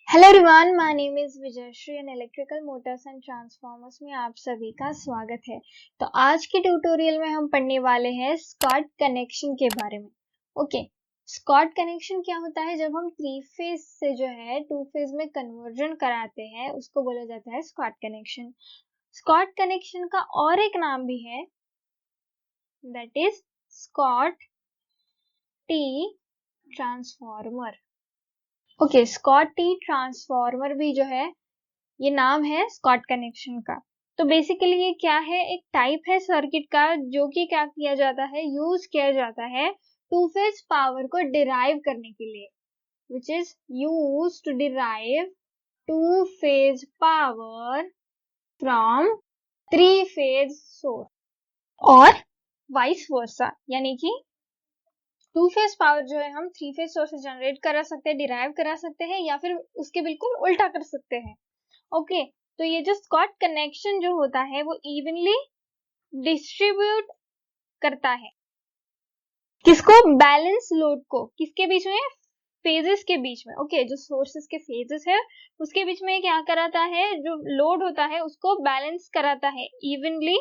Hello everyone, my name is Vijayshree and electrical motors and transformers में आप सभी का स्वागत है। तो आज के ट्यूटोरियल में हम पढ़ने वाले हैं स्कॉट कनेक्शन के बारे में। ओके, स्कॉट कनेक्शन क्या होता है? जब हम थ्री फेज से जो है टू फेज में कन्वर्जन कराते हैं उसको बोला जाता है स्कॉट कनेक्शन। स्कॉट कनेक्शन का और एक नाम भी है, that is Scott T transformer. Okay, Scott T transformer भी जो है ये नाम है स्कॉट कनेक्शन का। तो बेसिकली ये क्या है? एक टाइप है सर्किट का जो कि क्या किया जाता है, यूज किया जाता है टू फेज पावर को डिराइव करने के लिए, which is use to derive two phase power from three phase source और वाइस वर्सा, यानी कि टू फेज पावर जो है हम थ्री फेज सोर्स से जनरेट करा सकते हैं, डिराइव करा सकते हैं, या फिर उसके बिल्कुल उल्टा कर सकते हैं। ओके, तो ये जो स्कॉट कनेक्शन जो होता है वो इवनली डिस्ट्रीब्यूट करता है किसको? बैलेंस लोड को। किसके बीच में? फेजेस के बीच में। ओके, जो सोर्सेस के फेजेस है उसके बीच में क्या कराता है? जो लोड होता है उसको बैलेंस कराता है, इवनली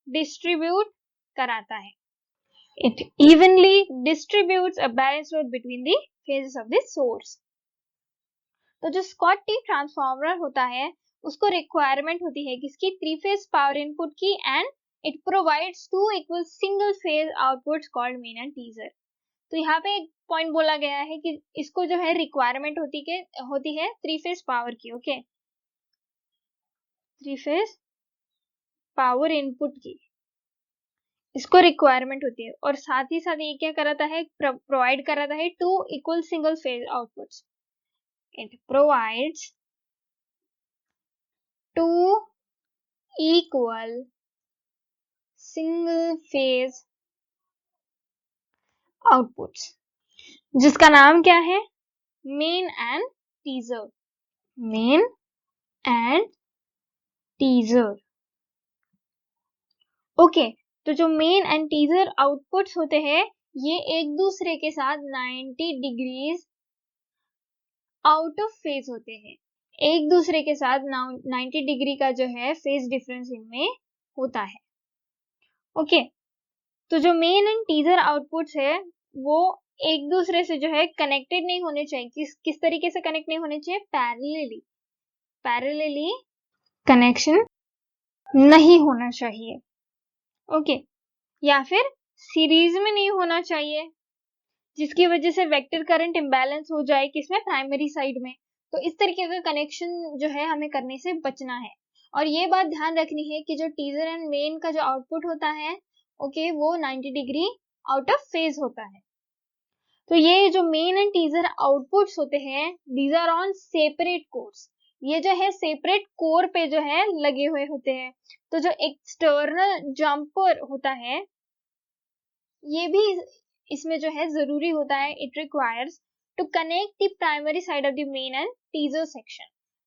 डिस्ट्रीब्यूट कराता है। It evenly distributes a balanced load between the phases of the source. तो जो स्कॉट टी ट्रांसफॉर्मर होता है उसको रिक्वायरमेंट होती है किसकी? थ्री फेज पावर इनपुट की, and it provides two equal single phase outputs called main and teaser. तो यहाँ पे एक पॉइंट बोला गया है कि इसको जो है रिक्वायरमेंट होती है थ्री फेज पावर की। Okay, three phase power input की इसको रिक्वायरमेंट होती है, और साथ ही साथ ये क्या कराता है? प्रोवाइड कराता है two equal single phase outputs. It provides two equal single phase outputs, जिसका नाम क्या है? Main and teaser. Main and teaser. Okay, तो जो मेन एंड टीजर आउटपुट्स होते हैं ये एक दूसरे के साथ 90 डिग्रीज आउट ऑफ फेज होते हैं। एक दूसरे के साथ 90 डिग्री का जो है फेज डिफरेंस इनमें होता है। ओके, तो जो मेन एंड टीजर आउटपुट्स है वो एक दूसरे से जो है कनेक्टेड नहीं होने चाहिए। किस तरीके से कनेक्ट नहीं होने चाहिए? पैरेलली कनेक्शन नहीं होना चाहिए। ओके, या फिर सीरीज में नहीं होना चाहिए, जिसकी वजह से वेक्टर करंट इम्बैलेंस हो जाए किसमें? प्राइमरी साइड में। तो इस तरीके का कनेक्शन जो है हमें करने से बचना है। और ये बात ध्यान रखनी है कि जो टीजर एंड मेन का जो आउटपुट होता है ओके वो 90 डिग्री आउट ऑफ फेज होता है। तो ये जो मेन एंड टीजर आउटपुट्स होते हैं these are on separate cores. ये जो है सेपरेट कोर पे जो है लगे हुए होते हैं। तो जो एक्सटर्नल जंपर होता है ये भी इसमें जो है जरूरी होता है। It requires to connect the primary side of the main and teaser section.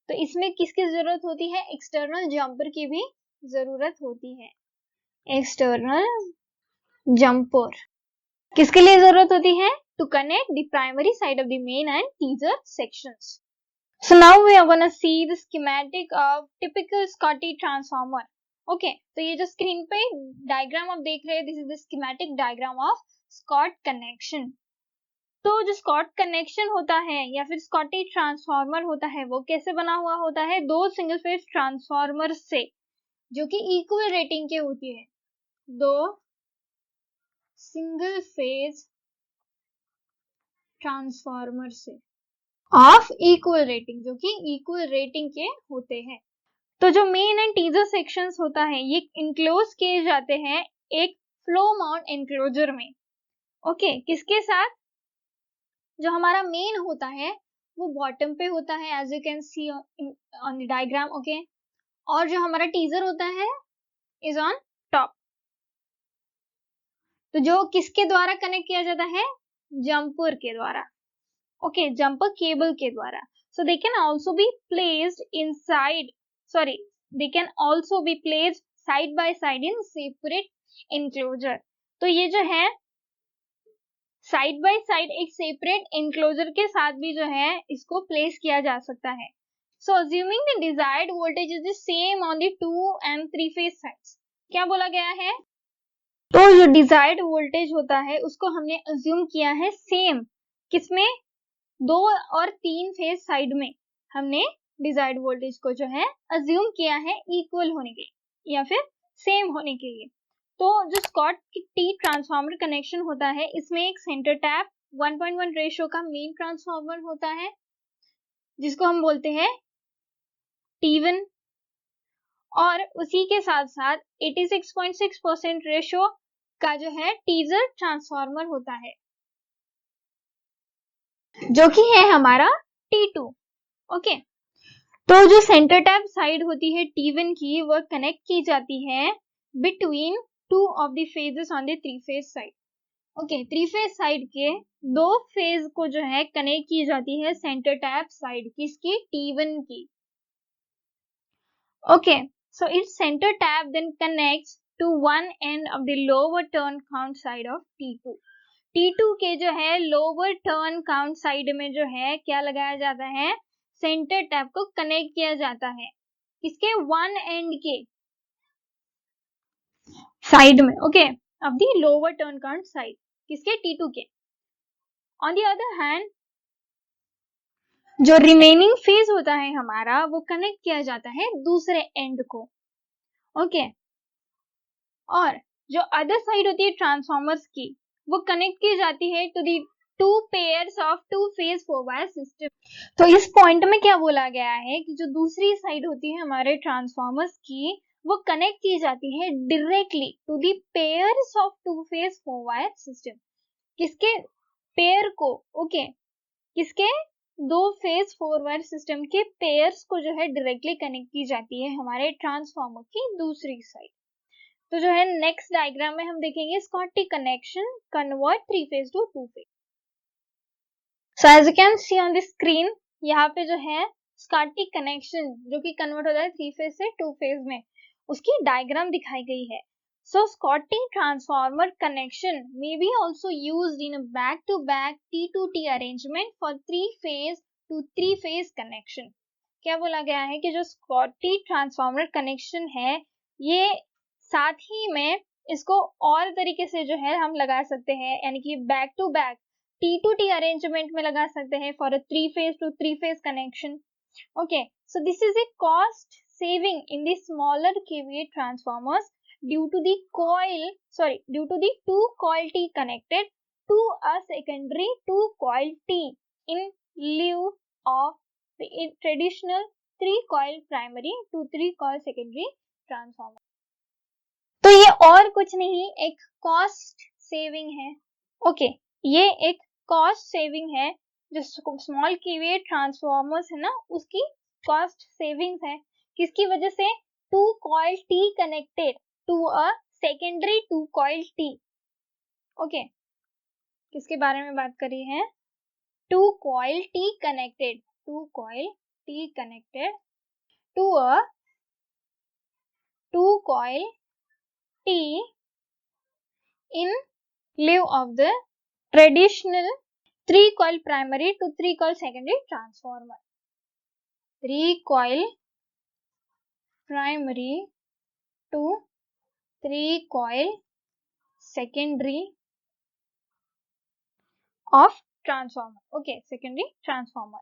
तो इसमें किसकी जरूरत होती है? एक्सटर्नल जंपर की भी जरूरत होती है। एक्सटर्नल जंपर किसके लिए जरूरत होती है? To connect the primary side of the main and teaser sections. So now we are gonna see the schematic of typical Scotty transformer. Okay, तो ये जो स्क्रीन पे डायग्राम आप देख रहे हैं this is the schematic diagram of Scott connection. तो जो स्कॉट कनेक्शन होता है या फिर स्कॉटी ट्रांसफॉर्मर होता है वो कैसे बना हुआ होता है? दो सिंगल फेज ट्रांसफॉर्मर से जो कि इक्वल रेटिंग के होती है। दो सिंगल फेज ट्रांसफॉर्मर से ऑफ इक्वल रेटिंग, जो कि इक्वल रेटिंग के होते हैं। तो जो मेन एंड टीजर सेक्शंस होता है ये इंक्लोज किए जाते हैं एक फ्लो माउंट एनक्लोजर में। ओके, किसके साथ? जो हमारा मेन होता है वो बॉटम पे होता है as you can see on the diagram. Okay, और जो हमारा टीजर होता है इज ऑन टॉप। तो जो किसके द्वारा कनेक्ट किया जाता है? जंपर के द्वारा। ओके, जंपर केबल के द्वारा। So they can also be placed inside, sorry, they can also be placed side by side in separate enclosure. तो ये जो है साइड बाय साइड एक सेपरेट एनक्लोजर के साथ भी जो है इसको प्लेस किया जा सकता है। So assuming the desired voltage is the same on the 2 and 3 phase sides, क्या बोला गया है, तो जो डिजायर्ड वोल्टेज होता है उसको हमने अज्यूम किया है सेम, किसमें, 2 और 3 फेज साइड में हमने डिजायर्ड वोल्टेज को जो है अज्यूम किया है इक्वल होने के या फिर सेम होने के लिए। तो जो स्कॉट टी ट्रांसफार्मर कनेक्शन होता है इसमें एक सेंटर टैप 1.1 रेशियो का मेन ट्रांसफार्मर होता है जिसको हम बोलते हैं T1, और उसी के साथ साथ 86.6% रेशियो का जो है टीजर ट्रांसफार्मर होता है जो कि है हमारा T2। ओके, तो जो सेंटर टैप साइड होती है T1 की वह कनेक्ट की जाती है between 2 of the phases on the 3 phase side। Okay, 3 phase side के 2 फेज को जो है कनेक्ट की जाती है सेंटर टैप साइड किसकी, T1 की। Okay, so its centre tap then connects to one end of the lower turn count side of T2। T2 के जो है लोअर टर्न काउंट साइड में जो है क्या लगाया जाता है, सेंटर टैप को कनेक्ट किया जाता है किसके, वन एंड के साइड में, okay, of the lower turn count side किसके, T2 के। ऑन द अदर हैंड जो रिमेनिंग फेज होता है हमारा वो कनेक्ट किया जाता है दूसरे एंड को। ओके, और जो अदर साइड होती है ट्रांसफार्मर्स की वो कनेक्ट की जाती है to the 2 pairs of 2 phase 4 wire system. तो इस पॉइंट में क्या बोला गया है कि जो दूसरी साइड होती है हमारे ट्रांसफार्मर्स की वो कनेक्ट की जाती है directly to the pairs of 2 phase 4 wire system, किसके, पेयर को, ओके, किसके, 2 फेज 4 वायर सिस्टम के पेयर्स को जो है डायरेक्टली कनेक्ट की जाती है हमारे ट्रांसफार्मर की दूसरी साइड। तो जो है नेक्स्ट डायग्राम में हम देखेंगे Scott T connection convert 3 phase to 2 phase. So as you can see on the screen यहाँ पे जो है स्कॉटी कनेक्शन जो कि कन्वर्ट होता है 3 फेज से 2 फेज में, उसकी डायग्राम दिखाई गई है। So Schottky transformer connection may be also used in a back-to-back T2T arrangement for 3-phase to 3-phase connection। क्या बोला गया है कि जो Schottky transformer connection है ये साथ ही में इसको और तरीके से जो है हम लगा सकते हैं, यानी कि back-to-back T2T arrangement में लगा सकते हैं for a 3-phase to 3-phase connection। Okay, so this is a cost saving in the smaller kVA transformers due to the two coil T connected to a secondary 2 coil T in lieu of the traditional 3 coil primary to 3 coil secondary transformer। तो ये और कुछ नहीं, एक cost saving है। Okay, ये एक cost saving है जो स्मॉल केवीए ट्रांसफॉर्मर्स है ना उसकी कॉस्ट सेविंग्स है, किसकी वजह से, 2 coil T connected to a secondary 2 coil T। Okay, किसके बारे में बात कर रही है, 2 coil T connected to a 2 coil T in lieu of the traditional 3 coil primary to 3 coil secondary transformer। 3 coil primary to 3 coil secondary of transformer, okay, secondary transformer।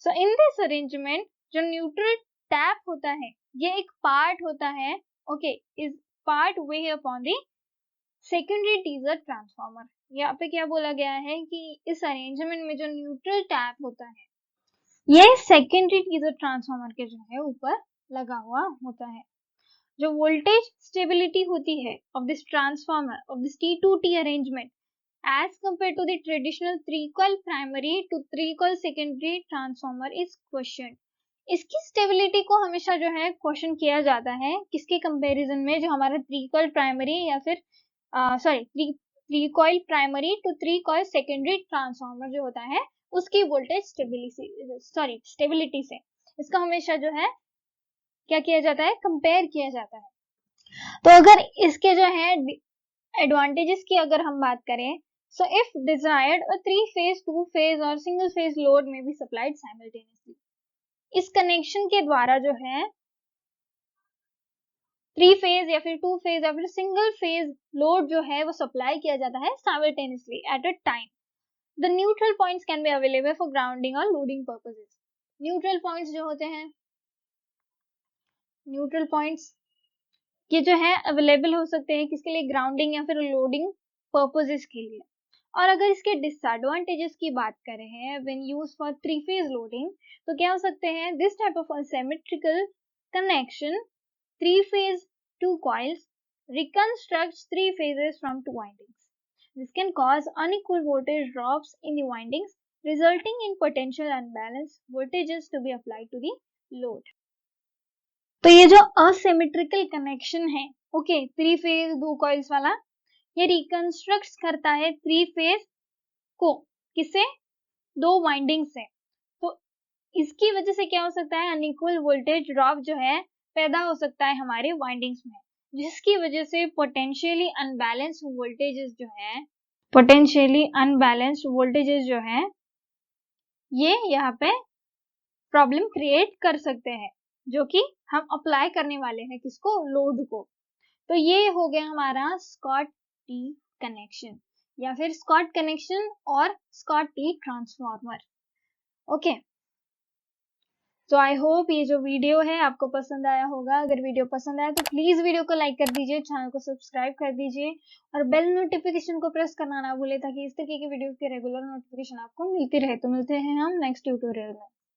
So in this arrangement जो neutral tap होता है ये एक part होता है, okay, is part way upon the secondary teaser transformer। यहाँ पे क्या बोला गया है कि इस अरेंजमेंट में जो न्यूट्रल टैप होता है ये सेकेंडरी टीजर ट्रांसफार्मर के जो है ऊपर लगा हुआ होता है। जो वोल्टेज स्टेबिलिटी होती है of this transformer of this T2T arrangement as compared to the traditional 3 coil primary to 3 coil secondary transformer is questioned। इसकी स्टेबिलिटी को हमेशा जो है क्वेश्चन किया जाता है किसके कंपैरिजन में, जो हमारा 3 coil primary या फिर 3 coil primary to 3 coil secondary transformer जो होता है उसकी वोल्टेज स्टेबिलिटी से इसका हमेशा जो है क्या किया जाता है, कंपेयर किया जाता है। तो अगर इसके जो है एडवांटेजेस की अगर हम बात करें So if desired, a 3-phase, 2-phase or single phase load may be supplied simultaneously. इस कनेक्शन के द्वारा जो है 3-phase या फिर 2-phase या फिर सिंगल फेज लोड जो है वो सप्लाई किया जाता है simultaneously at a time. The neutral points can be available for grounding or loading purposes. Neutral points जो होते हैं, न्यूट्रल पॉइंट्स ये जो है अवेलेबल हो सकते हैं किसके लिए, ग्राउंडिंग या फिर लोडिंग पर्पसेस के लिए. और अगर इसके डिसएडवांटेजेस की बात करें when used for 3-phase loading तो क्या हो सकते हैं, this type of asymmetrical connection 3-phase 2 coils reconstructs 3 phases from 2 windings. This can cause unequal voltage drops in the windings, resulting in potential unbalanced voltages to be applied to the load. तो ये जो asymmetrical connection है, okay, 3-phase 2 coils वाला, ये reconstruct करता है 3-phase को, किससे, 2 वाइंडिंग से. तो इसकी वजह से क्या हो सकता है, अनइक्वल वोल्टेज ड्रॉप जो है पैदा हो सकता है हमारे वाइंडिंग्स में, जिसकी वजह से पोटेंशियली अनबैलेंस्ड वोल्टेजेस जो है ये यहाँ पे प्रॉब्लम क्रिएट कर सकते हैं, जो कि हम अप्लाई करने वाले हैं किसको, लोड को. तो ये हो गया हमारा स्कॉट-टी कनेक्शन या फिर स्कॉट कनेक्शन और स्कॉट-टी ट्रांसफार्मर. ओके, तो आई होप ये जो वीडियो है आपको पसंद आया होगा. अगर वीडियो पसंद आया तो प्लीज वीडियो को लाइक कर दीजिए, चैनल को सब्सक्राइब कर दीजिए और बेल नोटिफिकेशन को प्रेस करना ना भूले ताकि इस तरीके की वीडियो के रेगुलर नोटिफिकेशन आपको मिलती रहे. तो मिलते हैं हम नेक्स्ट ट्यूटोरियल में.